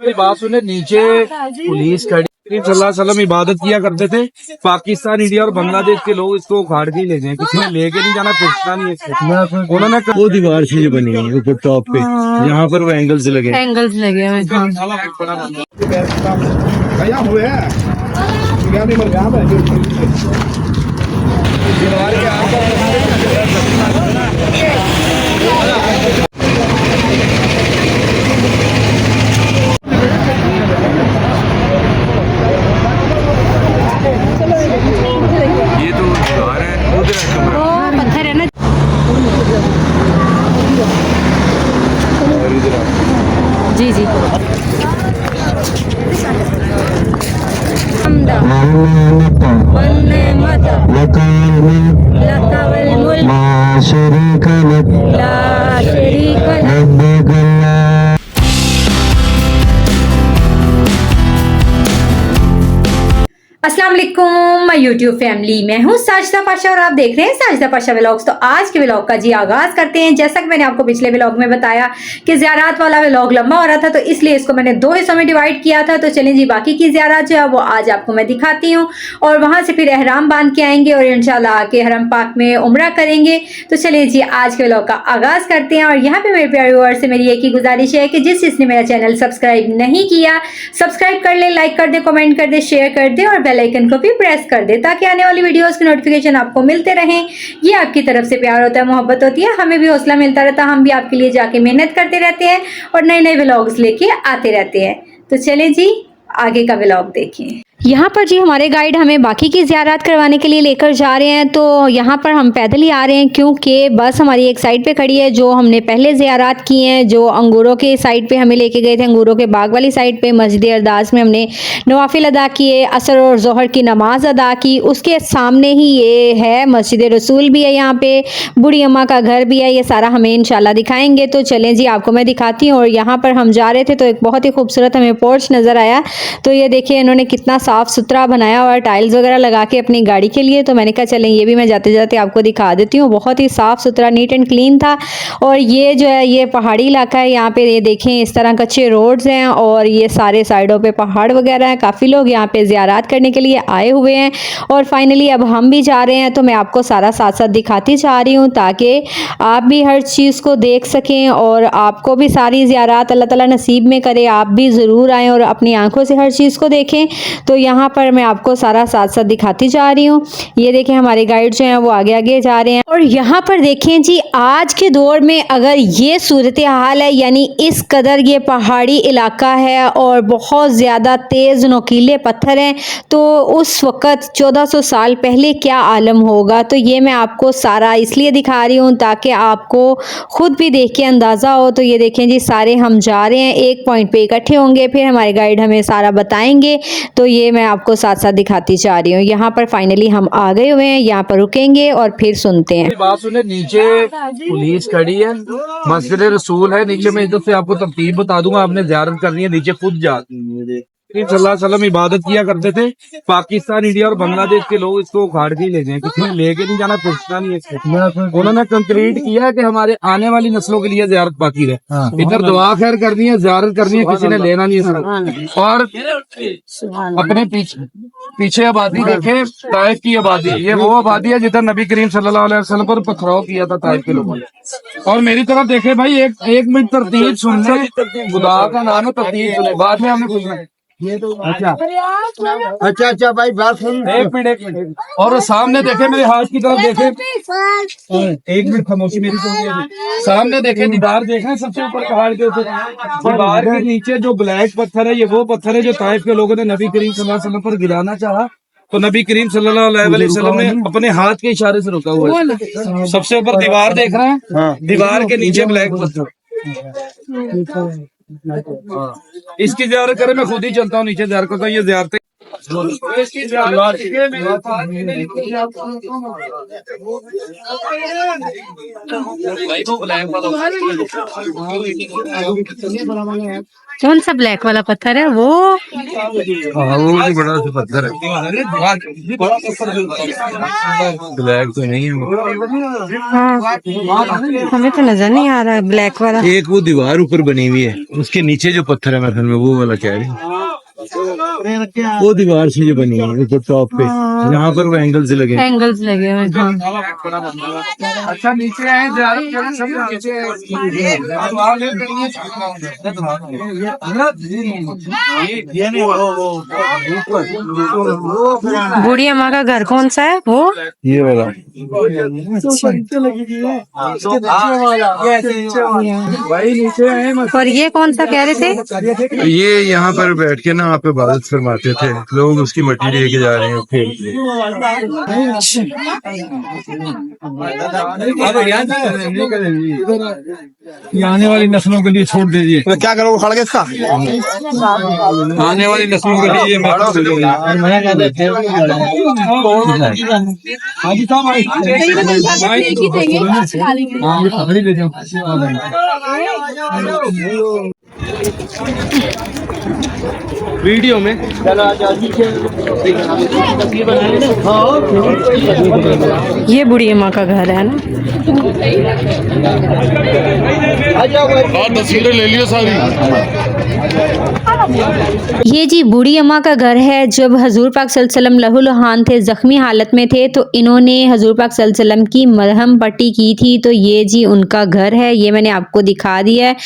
मेरी बात सुने, नीचे पुलिस खड़ी सल्लल्लाहु अलैहि वसल्लम इबादत किया करते थे। पाकिस्तान, इंडिया और बांग्लादेश के लोग इसको उखाड़ के ही ले जाए, किसी ने लेके नहीं जाना, पूछना नहीं है। उन्होंने वो दीवार से जो बनी है ऊपर टॉप पे, यहाँ पर वो एंगल्स लगे हुए ये तो दीवार है, उधर है कमरा, पत्थर है ना। जी जी अस्सलाम वालेकुम माय यूट्यूब फैमिली, मैं हूँ साजिदा पाशा और आप देख रहे हैं साजिदा पाशा व्लॉग्स। तो आज के व्लॉग का जी आगाज करते हैं। जैसा कि मैंने आपको पिछले व्लॉग में बताया कि ज़ियारत वाला व्लॉग लंबा हो रहा था, तो इसलिए इसको मैंने 2 हिस्सों में डिवाइड किया था। तो चलें जी, बाकी की ज़ियारत जो है वो आज आपको मैं दिखाती हूँ और वहाँ से फिर एहराम बांध के आएंगे और इंशाल्लाह आके हरम पाक में उम्रा करेंगे। तो चलें जी, आज के व्लॉग का आगाज करते हैं। और यहाँ पे मेरे प्यारे व्यूअर्स से मेरी एक ही गुजारिश है कि जिसने मेरा चैनल सब्सक्राइब नहीं किया, सब्सक्राइब कर ले, लाइक कर दे, कमेंट कर दे, शेयर कर दे और बेल आइकन को भी प्रेस कर दे, ताकि आने वाली वीडियोस की नोटिफिकेशन आपको मिलते रहें। ये आपकी तरफ से प्यार होता है, मोहब्बत होती है, हमें भी हौसला मिलता रहता है। हम भी आपके लिए जाके मेहनत करते रहते हैं और नए नए व्लॉग्स लेके आते रहते हैं। तो चलें जी, आगे का व्लॉग देखें। यहाँ पर जी हमारे गाइड हमें बाकी की ज़ियारत करवाने के लिए लेकर जा रहे हैं। तो यहाँ पर हम पैदल ही आ रहे हैं, क्योंकि बस हमारी एक साइड पे खड़ी है जो हमने पहले ज़ियारत की हैं, जो अंगूरों के साइड पे हमें लेके गए थे, अंगूरों के बाग वाली साइड पे। मस्जिद अरदास में हमने नवाफिल अदा किए, असर और ज़ोहर की नमाज अदा की। उसके सामने ही ये है मस्जिद रसूल भी है, यहाँ पे बूढ़ी अम्मा का घर भी है। ये सारा हमें इंशाल्लाह दिखाएंगे। तो चलें जी, आपको मैं दिखाती हूँ। और यहाँ पर हम जा रहे थे तो एक बहुत ही खूबसूरत हमें पोर्च नज़र आया। तो ये देखिए, इन्होंने कितना साफ़ सुथरा बनाया हुआ, टाइल्स वगैरह लगा के अपनी गाड़ी के लिए। तो मैंने कहा चलें ये भी मैं जाते जाते आपको दिखा देती हूँ। बहुत ही साफ़ सुथरा, नीट एंड क्लीन था। और ये जो है ये पहाड़ी इलाका है, यहाँ पे ये देखें इस तरह कच्चे रोड्स हैं और ये सारे साइडों पे पहाड़ वगैरह हैं। काफ़ी लोग यहाँ पे ज़ियारत करने के लिए आए हुए हैं। और फाइनली अब हम भी जा रहे हैं, तो मैं आपको सारा साथ साथ दिखाती जा रही हूँ, ताकि आप भी हर चीज़ को देख सकें और आपको भी सारी ज़ियारत अल्लाह ताला नसीब में करे। आप भी ज़रूर आएँ और अपनी आंखों से हर चीज़ को देखें। तो यहाँ पर मैं आपको सारा साथ साथ दिखाती जा रही हूँ। ये देखें हमारे गाइड जो हैं वो आगे आगे जा रहे हैं। और यहाँ पर देखें जी, आज के दौर में अगर ये सूरत हाल है, यानी इस कदर ये पहाड़ी इलाका है और बहुत ज़्यादा तेज़ नुकीले पत्थर हैं, तो उस वक़्त 1400 साल पहले क्या आलम होगा। तो ये मैं आपको सारा इसलिए दिखा रही हूँ ताकि आपको खुद भी देख के अंदाज़ा हो। तो ये देखें जी, सारे हम जा रहे हैं, एक पॉइंट पे इकट्ठे होंगे, फिर हमारे गाइड हमें सारा बताएंगे। तो ये मैं आपको साथ साथ दिखाती जा रही हूँ। यहाँ पर फाइनली हम आ गए हुए हैं, यहाँ पर रुकेंगे और फिर सुनते हैं। बात सुने, नीचे पुलिस खड़ी है, मस्जिद रसूल है नीचे। मैं इधर से आपको तरतीब बता दूंगा, आपने ज़ियारत करनी है, नीचे खुद जाती सल्लल्लाहु अलैहि वसल्लम इबादत किया करते थे। पाकिस्तान, इंडिया और बांग्लादेश के लोग इसको उखाड़ के ही ले जाए, किसी ने लेके नहीं जाना, पूछना नहीं है। उन्होंने कंक्रीट किया है कि हमारे आने वाली नस्लों के लिए ज़ियारत बाकी रहे। इधर दुआ खैर करनी है, ज़ियारत करनी है, किसी ने लेना नहीं है। और अपने पीछे आबादी देखे, ताइफ की आबादी, ये वो आबादी है जिधर नबी करीम सल्लल्लाहु अलैहि वसल्लम पर पथराव किया था ताइफ के लोगों ने। और मेरी तरफ देखे भाई, एक मिनट तरतीब सुन ले, खुदा का नाम है, तरतीब सुने, बाद में हमने पूछना है। ये तो अच्छा भाई, बात सुन, एक मिनट। और सामने देखे, मेरे हाथ की तरफ देखे, एक मिनट खामोशी मेरी सुनिए। सामने देखे, दीवार देखे सबसे ऊपर पहाड़ के ऊपर, दीवार के नीचे जो ब्लैक पत्थर है, ये वो पत्थर है जो ताइफ के लोगों ने नबी करीम सल्लल्लाहु अलैहि वसल्लम पर गिराना चाहा। तो नबी करीम सल्लल्लाहु अलैहि वसल्लम ने अपने हाथ के इशारे से रोका हुआ है। सबसे ऊपर दीवार देख रहे हैं, दीवार के नीचे ब्लैक पत्थर। इसकी ज़ियारत करें, मैं खुद ही चलता हूँ नीचे ज़ियारत करता हूँ। ये ज़ियारतें कौन सा ब्लैक वाला पत्थर है वो? हाँ, वो भी बड़ा सा पत्थर है, ब्लैक तो नहीं है। हाँ, हमें तो नजर नहीं आ रहा है ब्लैक वाला। एक वो दीवार ऊपर बनी हुई है, उसके नीचे जो पत्थर है मेरे में वो वाला कह रही है। वो दीवार से जो बनी है ऊपर टॉप पे, यहाँ पर वो एंगल्स लगे हैं। एंगल्स लगे हुए हैं, हाँ। अच्छा नीचे आए बूढ़ी अम्मा का घर कौन सा है वो? ये वाला। और ये कौन सा कह रहे थे? ये यहाँ पर बैठ के ना आप इबादत फरमाते थे लोग, उसकी मट्टी लेके जा रहे हैं फेंक के। आने वाली नस्लों के लिए छोड़ दीजिए। तो क्या करोगे खड़ के इसका? आने वाली नस्लों के लिए वीडियो में ये बूढ़ी अम्मा का घर है ना। तस्वीरें ले लियो सारी। ये जी बूढ़ी अम्मा का घर है। जब हजूर पाक सल्लल्लाहु अलैहि वसल्लम लहूलुहान थे, जख्मी हालत में थे, तो इन्होंने हजूर पाक सल्लल्लाहु अलैहि वसल्लम की मरहम पट्टी की थी। तो ये जी उनका घर है, ये मैंने आपको दिखा दिया है।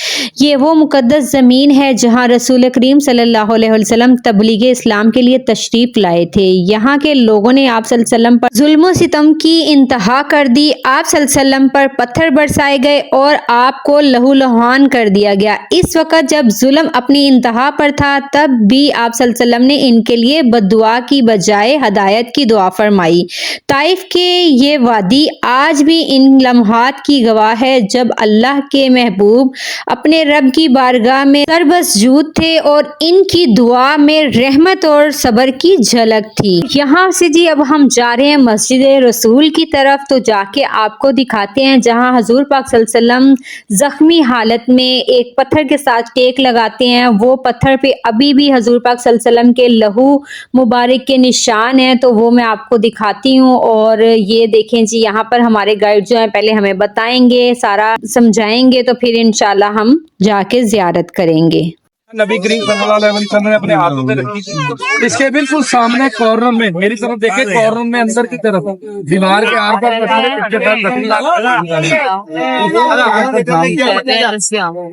ये वो मुकद्दस ज़मीन है जहाँ रसूल करीम सल्लल्लाहु अलैहि वसल्लम तबलीग इस्लाम के लिए तशरीफ़ लाए थे। यहाँ के लोगों ने आप सल्लल्लाहु अलैहि वसल्लम पर जुल्म सितम की इंतहा कर दी। आप सल्लल्लाहु अलैहि वसल्लम पर पत्थर बरसाए गए और आपको लहूलुहान कर दिया गया। इस वक्त जब जुल्म अपनी इंतहा पर था, तब भी आप सल्लल्लाहु अलैहि वसल्लम ने इनके लिए बद्दुआ की बजाय हदायत की दुआ फरमाई। ताइफ के ये वादी आज भी इन लम्हात की गवाह है, जब अल्लाह के महबूब अपने रब की बारगाह में सरबसजूद थे और इनकी दुआ में रहमत और सब्र की झलक थी। यहाँ से जी अब हम जा रहे हैं मस्जिद रसूल की तरफ, तो जाके आपको दिखाते हैं जहाँ हजूर पाक सल्लल्लाहु अलैहि वसल्लम जख्मी हालत में एक पत्थर के साथ टेक लगाते हैं। वो पत्थर पे अभी भी हजूर पाक सल्लल्लाहु अलैहि वसल्लम के लहू मुबारक के निशान हैं, तो वो मैं आपको दिखाती हूँ। और ये देखें जी, यहाँ पर हमारे गाइड जो हैं पहले हमें बताएंगे, सारा समझाएंगे, तो फिर इंशाल्लाह हम जाके ज़ियारत करेंगे। नबी करीम सल्लल्लाहु अलैहि वसल्लम ने अपने हाथों में रखी थी। इसके बिल्कुल सामने कॉर्नर में, मेरी तरफ देखे, कॉर्नर में अंदर की तरफ दीवार के आर पार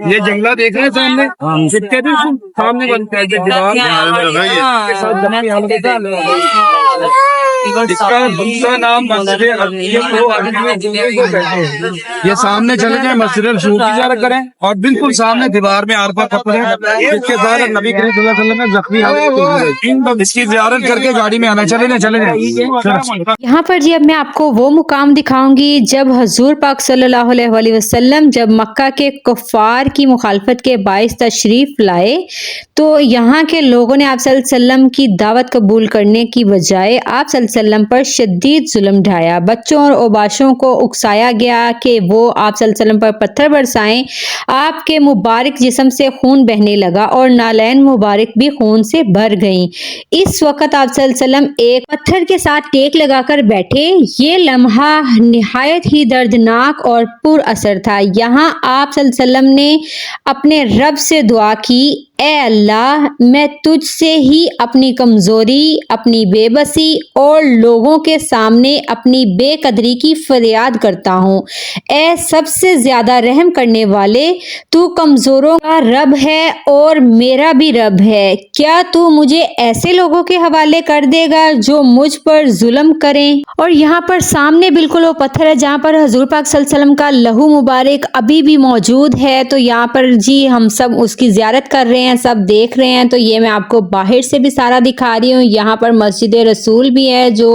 ये जंगला देख रहे हैं सामने, इसके बिल्कुल सामने बनता है इसका दूसरा नाम मस्जिद ये सामने चले जाए मस्जिद रसूल की ज़ियारत करें, और बिल्कुल सामने दीवार में आर पार कपड़े इसके बाद नबी करीम सल्लल्लाहु अलैहि वसल्लम ने जख्मी हालत इसकी ज़ियारत करके गाड़ी में आना। चले जाए। यहाँ पर जी अब मैं आपको वो मुकाम दिखाऊंगी जब हजूर पाक सल्लल्लाहु अलैहि वसल्लम जब मक्का के कुफ़ार की मुखालफत के बाइस तशरीफ लाए, तो यहाँ के लोगों ने आप सल्लल्लाहु अलैहि वसल्लम की दावत कबूल करने की बजाय आप सल्लल्लाहु अलैहि वसल्लम पर शदीद जुल्म ढाया। बच्चों और ओबाशों को उकसाया गया कि वो आप सल्लल्लाहु अलैहि वसल्लम पर पत्थर बरसाएं। आपके मुबारक जिस्म से खून बहने लगा और नालैन मुबारक भी खून से भर गईं। इस वक्त आप सल्लल्लाहु अलैहि वसल्लम एक पत्थर के साथ टेक लगाकर बैठे। ये लम्हा निहायत ही दर्दनाक और पुर असर था। यहाँ आप सल्लल्लाहु अलैहि वसल्लम ने अपने रब से दुआ की, ए अल्लाह, मैं तुझसे ही अपनी कमज़ोरी, अपनी बेबसी और लोगों के सामने अपनी बेकदरी की फरियाद करता हूँ। ए सबसे ज़्यादा रहम करने वाले, तू कमज़ोरों का रब है और मेरा भी रब है। क्या तू मुझे ऐसे लोगों के हवाले कर देगा जो मुझ पर जुल्म करें? और यहाँ पर सामने बिल्कुल वो पत्थर है जहाँ पर हजूर पाक सल्लल्लाहु अलैहि वसल्लम का लहू मुबारक अभी भी मौजूद है। तो यहाँ पर जी हम सब उसकी ज़ियारत कर रहे हैं। हैं, सब देख रहे हैं। तो ये मैं आपको बाहर से भी सारा दिखा रही हूँ। यहाँ पर मस्जिद रसूल भी है जो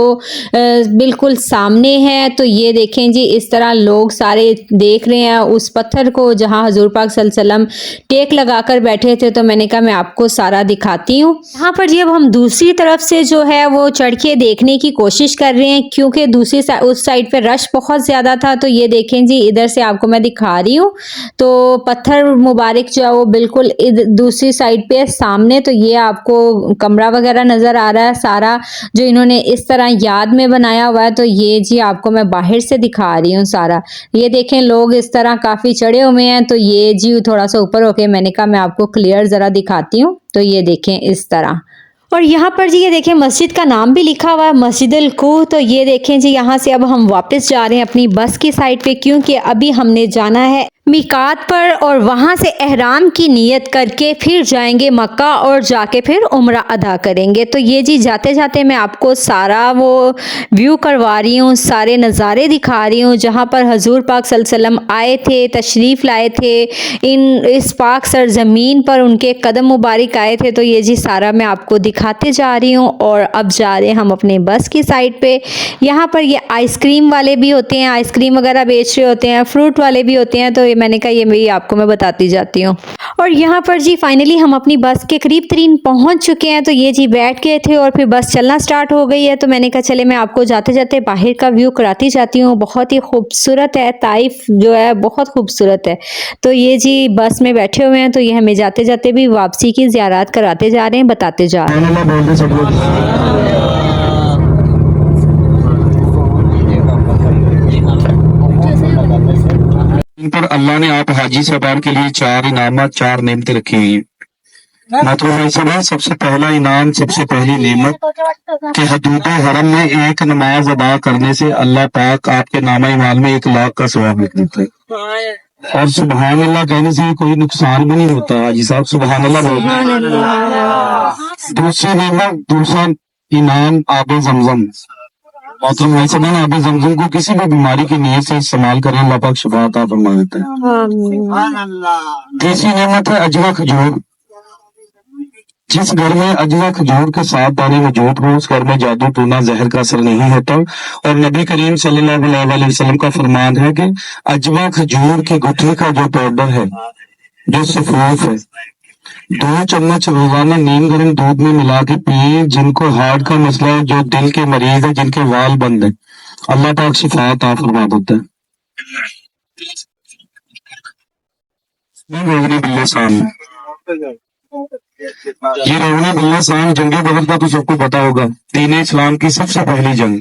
बिल्कुल सामने है। तो ये देखें जी, इस तरह लोग सारे देख रहे हैं उस पत्थर को जहाँ हजूर पाक सल्लल्लाहु अलैहि वसल्लम टेक लगाकर बैठे थे। तो मैंने कहा मैं आपको सारा दिखाती हूँ। यहाँ पर जी अब हम दूसरी तरफ से जो है वो चढ़ के देखने की कोशिश कर रहे हैं, क्योंकि दूसरी उस साइड पे रश बहुत ज़्यादा था। तो ये देखें जी, इधर से आपको मैं दिखा रही हूँ। तो पत्थर मुबारक जो है वो बिल्कुल दूसरी साइड पे सामने। तो ये आपको कमरा वगैरह नज़र आ रहा है सारा, जो इन्होंने इस तरह याद में बनाया हुआ है। तो ये जी आपको मैं बाहर से दिखा रही हूँ सारा। ये देखें लोग इस तरह काफ़ी चढ़े हुए हैं। तो ये जी थोड़ा सा ऊपर होके मैंने कहा मैं आपको क्लियर ज़रा दिखाती हूँ। तो ये देखें इस तरह। और यहाँ पर जी ये देखें मस्जिद का नाम भी लिखा हुआ है, मस्जिद अल कूह। तो ये देखें जी, यहाँ से अब हम वापस जा रहे हैं अपनी बस की साइड पे, क्योंकि अभी हमने जाना है मीकात पर और वहाँ से एहराम की नियत करके फिर जाएंगे मक्का और जाके फिर उम्रा अदा करेंगे। तो ये जी जाते जाते मैं आपको सारा वो व्यू करवा रही हूँ, सारे नज़ारे दिखा रही हूँ जहाँ पर हजूर पाक सल्लल्लाहु अलैहि वसल्लम आए थे, तशरीफ़ लाए थे इस पाक सरजमीन पर, उनके कदम मुबारक आए थे। तो ये जी सारा मैं आपको दिखाते जा रही हूँ। और अब जा रहे हैं हम अपने बस की साइड पे। यहाँ पर ये आइसक्रीम वाले भी होते हैं, आइसक्रीम वगैरह बेच रहे होते हैं, फ्रूट वाले भी होते हैं। तो ये मैंने कहा ये भी आपको मैं बताती जाती हूँ। और यहाँ पर जी फाइनली हम अपनी बस के करीब तरीन पहुँच चुके हैं। तो ये जी बैठ गए थे और फिर बस चलना स्टार्ट हो गई है। तो मैंने कहा चले मैं आपको जाते जाते बाहर का व्यू कराती जाती हूँ। बहुत ही खूबसूरत है, ताइफ जो है बहुत खूबसूरत है। तो ये जी बस में बैठे हुए हैं। तो ये हमें जाते जाते भी वापसी की ज़ियारत कराते जा रहे हैं, बताते जा रहे हैं। इन पर अल्लाह ने आप हाजी साहबान के लिए 4 इनामात 4 नेमतें रखी हुई हैं। मतलब ऐसा सबसे पहला इनाम, सबसे पहली नेमत कि हदूद हरम में एक नमाज अदा करने से अल्लाह पाक आपके नामा ईमान में 1 लाख का सवाब लिख देता है। और सुबहान अल्लाह कहने से कोई नुकसान भी नहीं होता। हाजी साहब सुबहान अल्लाह बोलते। दूसरी नेमत, दूसरा इनाम आबे जमजम। मतलब भाई साहब आबे जमजम को किसी भी बीमारी की नीयत से इस्तेमाल करें, अल्लाह पाक शिफा अता फरमा देता है। तीसरी नेमत है अजवा खजूर। जिस घर में अजवा खजूर के 7 दाने मौजूद हो उस घर में जादू टूना जहर का असर नहीं होता। और नबी करीम सल्लल्लाहु अलैहि वसल्लम का फरमान है कि अजवा खजूर के गुठली का जो पाउडर है, जो सफूफ है, 2 चम्मच रोजाना नीम गर्म दूध में मिला के पिए। जिनको हार्ट का मसला है, जो दिल के मरीज है, जिनके वाल बंद है, अल्लाह पाक शिफा अता फरमा देता है। ये रोगने बिल्ला शाम जंगे बदर का तो सबको पता होगा, दीन इस्लाम की सबसे पहली जंग।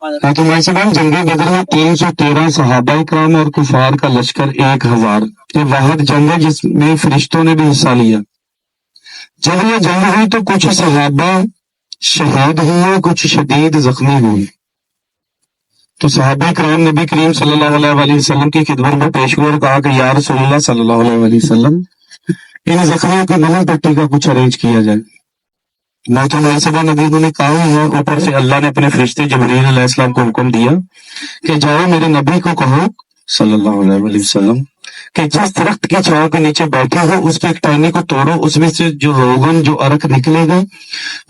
तो मैं जंगे बदर में 313 सहाबा इकराम और कुफार का लश्कर 1000। ये वाहिद जंग है जिसमें फरिश्तों ने भी हिस्सा लिया। जब ये जंग हुई तो कुछ सहाबा शहीद हुए, कुछ शदीद जख्मी हुए। तो सहाबा इकराम नबी करीम सल्लल्लाहु अलैहि वसल्लम की खिदमत में पेश हुए और कहा कि या रसूलुल्लाह सल्लल्लाहु अलैहि वसल्लम, इन जख्मियों की मलहम पट्टी का कुछ अरेंज किया जाए। नबी ने कहा है, ऊपर से अल्लाह ने अपने फरिश्ते जबरील अलैहिस्सलाम को हुक्म दिया कि जाओ मेरे नबी को कहो सल्लल्लाहु अलैहि वसल्लम कि जिस दरख्त की छांव के नीचे बैठे हो उसकी एक टहनी को तोड़ो, उसमें से जो रोगन जो अरक निकलेगा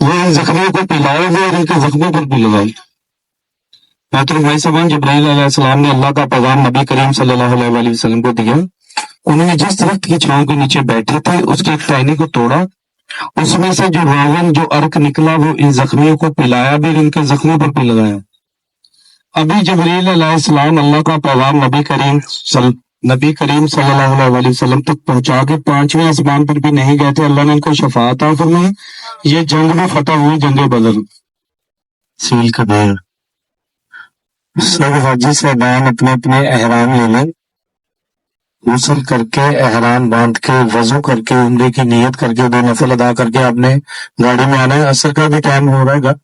वो इन जख्मियों को पिलाओगे और इनके जख्मों पर भी लगाओ। भाई साहब जबरील अलैहिस्सलाम ने अल्लाह का पैगाम नबी करीम सल्लल्लाहु अलैहि वसल्लम को दिया। उन्होंने जिस दरख्त की छांव के नीचे बैठे थे उसकी एक टहनी को तोड़ा, उसमें से जो रोगन जो अर्क निकला वो इन जख्मियों को पिलाया भी, इनके जख्मों पर भी लगाया। अभी जबरील अलैहिस्सलाम अल्लाह का पैगाम नबी करीम सल्लल्लाहु अलैहि वसल्लम तक पहुंचा के 5वें आसमान पर भी नहीं गए थे। अल्लाह ने इनको शफा अता फरमाई। ये जंग में फतह हुई, जंग बदर। सील कबीर सब हाजी साहबान अपने अपने एहराम ले लें, गुस्ल करके एहराम बांध के वजू करके उम्रे की नियत करके 2 नफल अदा करके आपने गाड़ी में आना है। असर का भी टाइम हो रहेगा।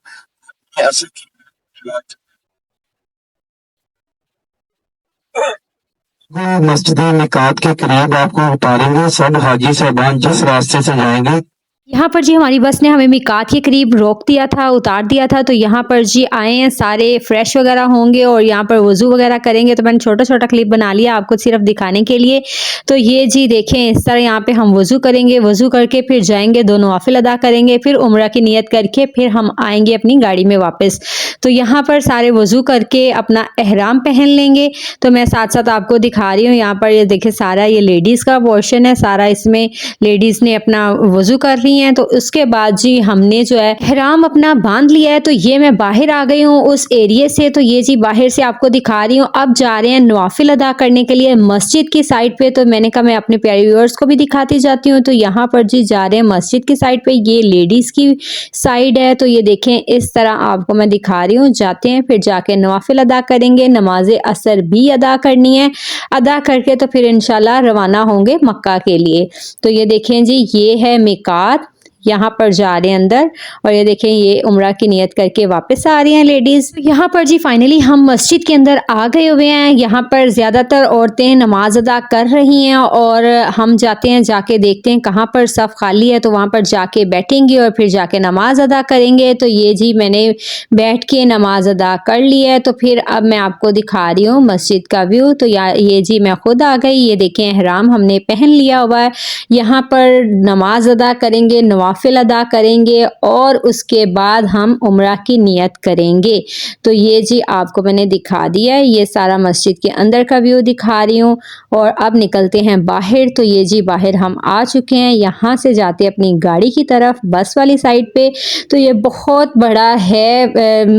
मस्जिद मिकात के करीब आपको उतारेंगे। सब हाजी साहबान जिस रास्ते से जाएंगे यहाँ पर जी हमारी बस ने हमें मीकात के करीब रोक दिया था, उतार दिया था। तो यहाँ पर जी आए हैं, सारे फ्रेश वगैरह होंगे और यहाँ पर वज़ू वगैरह करेंगे। तो मैंने छोटा-छोटा क्लिप बना लिया आपको सिर्फ दिखाने के लिए। तो ये जी देखें, इस तरह यहाँ पे हम वज़ू करेंगे, वज़ू करके फिर जाएंगे, 2 नवाफिल अदा करेंगे, फिर उम्रा की नियत करके फिर हम आएंगे अपनी गाड़ी में वापस। तो यहाँ पर सारे वज़ू करके अपना एहराम पहन लेंगे। तो मैं साथ-साथ आपको दिखा रही हूँ, यहाँ पर ये देखिए सारा ये लेडीज़ का पोर्शन है, सारा इसमें लेडीज़ ने अपना वज़ू कर रही हैं। तो उसके बाद जी हमने जो है एहराम अपना बांध लिया है। तो ये मैं बाहर आ गई हूँ उस एरिया से। तो ये जी बाहर से आपको दिखा रही हूँ। अब जा रहे हैं नवाफिल अदा करने के लिए मस्जिद की साइड पे। तो मैंने कहा मैं अपने प्यारे व्यूअर्स को भी दिखाती जाती हूँ। तो यहाँ पर जी जा रहे हैं मस्जिद की साइड पे, ये लेडीज़ की साइड है। तो ये देखें, इस तरह आपको मैं दिखा रही हूँ। जाते हैं, फिर जाके नवाफिल अदा करेंगे, नमाज असर भी अदा करनी है। अदा करके तो फिर इंशाल्लाह रवाना होंगे मक्का के लिए। तो ये देखें जी, ये है मीकात, यहाँ पर जा रहे हैं अंदर। और ये देखें, ये उम्रा की नियत करके वापस आ रही हैं लेडीज़। यहाँ पर जी फाइनली हम मस्जिद के अंदर आ गए हुए हैं। यहाँ पर ज़्यादातर औरतें नमाज अदा कर रही हैं और हम जाते हैं, जाके देखते हैं कहाँ पर सफ़ खाली है। तो वहाँ पर जाके बैठेंगे और फिर जाके नमाज अदा करेंगे। तो ये जी मैंने बैठ के नमाज अदा कर ली है। तो फिर अब मैं आपको दिखा रही हूँ मस्जिद का व्यू। तो ये जी मैं खुद आ गई। ये देखें, एहराम हमने पहन लिया हुआ है। यहाँ पर नमाज अदा करेंगे, नवाफिल अदा करेंगे और उसके बाद हम उम्रा की नियत करेंगे। तो ये जी आपको मैंने दिखा दिया है, ये सारा मस्जिद के अंदर का व्यू दिखा रही हूँ। और अब निकलते हैं बाहर। तो ये जी बाहर हम आ चुके हैं। यहाँ से जाते अपनी गाड़ी की तरफ, बस वाली साइड पे। तो ये बहुत बड़ा है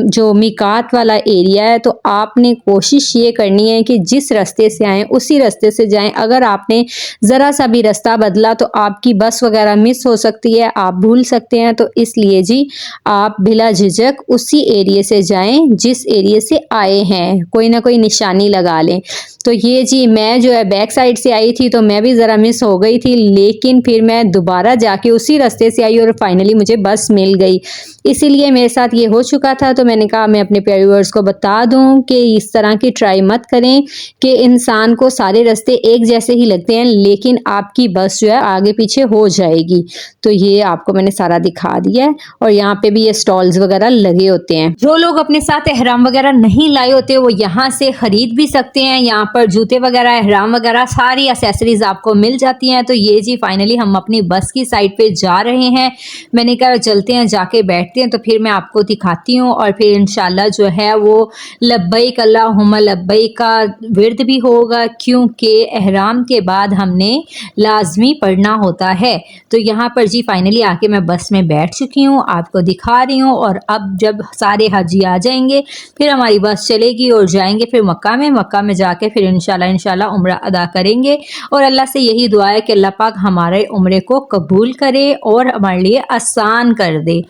जो मीकात वाला एरिया है। तो आपने कोशिश ये करनी है कि जिस रास्ते से आएँ उसी रास्ते से जाएं। अगर आपने ज़रा सा भी रास्ता बदला तो आपकी बस वगैरह मिस हो सकती है, आप भूल सकते हैं। तो इसलिए जी आप बिला झिझक उसी एरिया से जाएं जिस एरिया से आए हैं, कोई ना कोई निशानी लगा लें। तो ये जी मैं जो है बैक साइड से आई थी, तो मैं भी ज़रा मिस हो गई थी, लेकिन फिर मैं दोबारा जाके उसी रास्ते से आई और फाइनली मुझे बस मिल गई। इसीलिए मेरे साथ ये हो चुका था। तो मैंने कहा मैं अपने प्यारे व्यूअर्स को बता दूं कि इस तरह की ट्राई मत करें कि इंसान को सारे रास्ते एक जैसे ही लगते हैं, लेकिन आपकी बस जो है आगे पीछे हो जाएगी। तो ये आपको मैंने सारा दिखा दिया है। और यहाँ पे भी ये स्टॉल्स वगैरह लगे होते हैं। जो लोग अपने साथ एहराम वगैरह नहीं लाए होते वो यहाँ से खरीद भी सकते हैं। यहाँ पर जूते वगैरह, एहराम वगैरह सारी एक्सेसरीज आपको मिल जाती हैं। तो ये जी फाइनली हम अपनी बस की साइड पे जा रहे हैं। मैंने कहा चलते हैं, जाके बैठते हैं, तो फिर मैं आपको दिखाती हूँ। और फिर इंशाल्लाह जो है वो लब्बैक अल्लाहुम्मा लब्बैक का विर्द भी होगा, क्योंकि एहराम के बाद हमने लाजमी पढ़ना होता है। तो यहाँ पर जी फाइनली आके मैं बस में बैठ चुकी हूँ, आपको दिखा रही हूँ। और अब जब सारे हाजी आ जाएंगे फिर हमारी बस चलेगी और जाएंगे फिर मक्का में। मक्का में जाके फिर इंशाल्लाह उम्रा अदा करेंगे। और अल्लाह से यही दुआ है कि अल्लाह पाक हमारे उम्रे को कबूल करे और हमारे लिए आसान कर दे।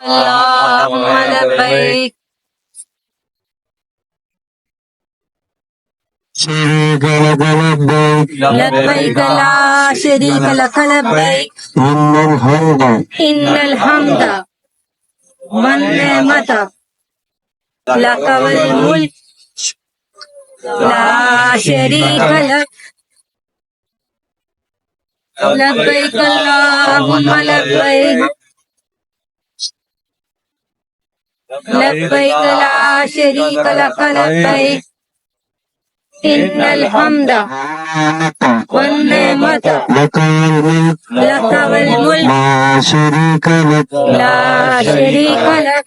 अल्लाहुम्मा लब्बैक। लब्बैक ला शरीक लक लब्बैक इन्नल हम्द वन नेमत लक वल मुल्क ला शरीक लक। लब्बैक अल्लाहुम्मा लब्बैक लब्बैक ला शरीक लक लब्बैक इन्नल हम्द वन नेमत लक वल मुल्क ला शरीक luck.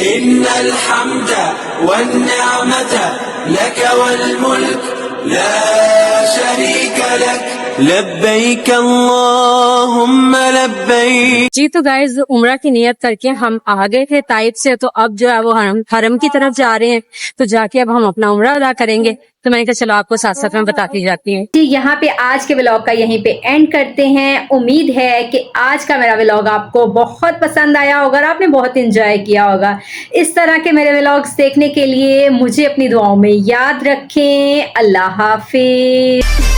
innal hamda wan ni'mata laka wal mulk la sharika lak labbaik Allahumma labbaik। जी तो गाइज उम्रा की नियत करके हम आ गए थे ताइफ से, तो अब जो है वो हरम की तरफ जा रहे हैं, तो जाके अब हम अपना उम्रा अदा करेंगे। तो मैंने कहा चलो आपको साथ साथ में बताती जाती हूँ। जी यहाँ पे आज के व्लॉग का यहीं पे एंड करते हैं। उम्मीद है कि आज का मेरा व्लॉग आपको बहुत पसंद आया होगा और आपने बहुत एंजॉय किया होगा। इस तरह के मेरे व्लॉग्स देखने के लिए मुझे अपनी दुआओं में याद रखें। अल्लाह हाफिज।